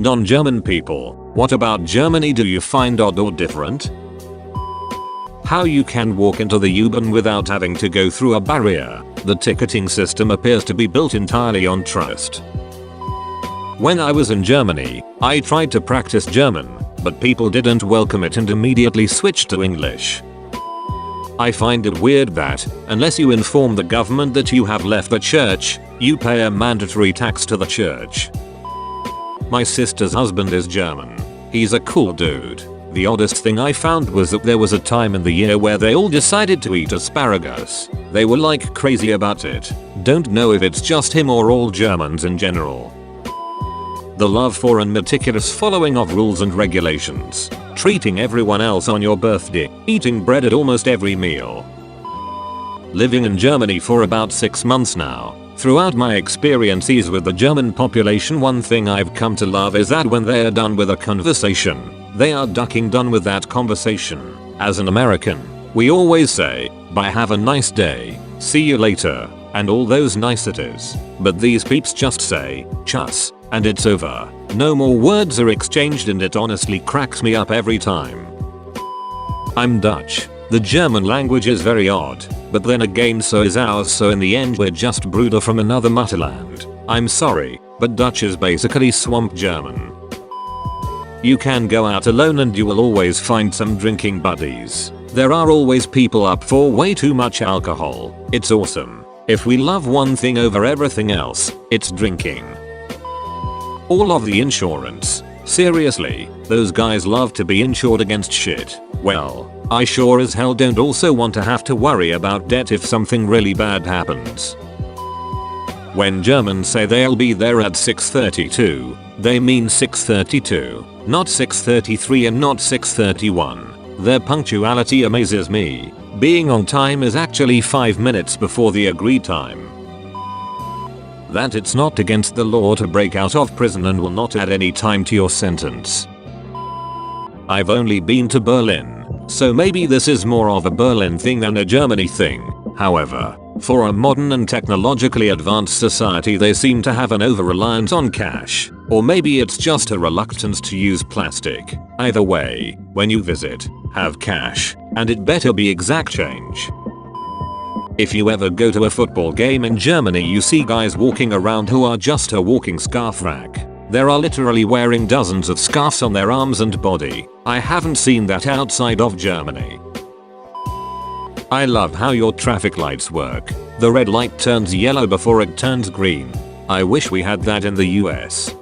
Non-German people, what about Germany do you find odd or different? How you can walk into the U-Bahn without having to go through a barrier. The ticketing system appears to be built entirely on trust. When I was in Germany, I tried to practice German, but people didn't welcome it and immediately switched to English. I find it weird that, unless you inform the government that you have left the church, you pay a mandatory tax to the church. My sister's husband is German. He's a cool dude. The oddest thing I found was that there was a time in the year where they all decided to eat asparagus. They were like crazy about it. Don't know if it's just him or all Germans in general. The love for and meticulous following of rules and regulations. Treating everyone else on your birthday. Eating bread at almost every meal. Living in Germany for about 6 months now. Throughout my experiences with the German population, one thing I've come to love is that when they are done with a conversation, they are done with that conversation. As an American, we always say, bye, have a nice day, see you later, and all those niceties. But these peeps just say, tschüss, and it's over. No more words are exchanged and it honestly cracks me up every time. I'm Dutch. The German language is very odd, but then again so is ours, so in the end we're just brüder from another mutterland. I'm sorry, but Dutch is basically swamp German. You can go out alone and you will always find some drinking buddies. There are always people up for way too much alcohol. It's awesome. If we love one thing over everything else, it's drinking. All of the insurance. Seriously, those guys love to be insured against shit. Well, I sure as hell don't also want to have to worry about debt if something really bad happens. When Germans say they'll be there at 6:32, they mean 6:32, not 6:33 and not 6:31. Their punctuality amazes me. Being on time is actually 5 minutes before the agreed time. That it's not against the law to break out of prison and will not add any time to your sentence. I've only been to Berlin, so maybe this is more of a Berlin thing than a Germany thing. However, for a modern and technologically advanced society they seem to have an over-reliance on cash. Or maybe it's just a reluctance to use plastic. Either way, when you visit, have cash, and it better be exact change. If you ever go to a football game in Germany, you see guys walking around who are just a walking scarf rack. They are literally wearing dozens of scarves on their arms and body. I haven't seen that outside of Germany. I love how your traffic lights work. The red light turns yellow before it turns green. I wish we had that in the US.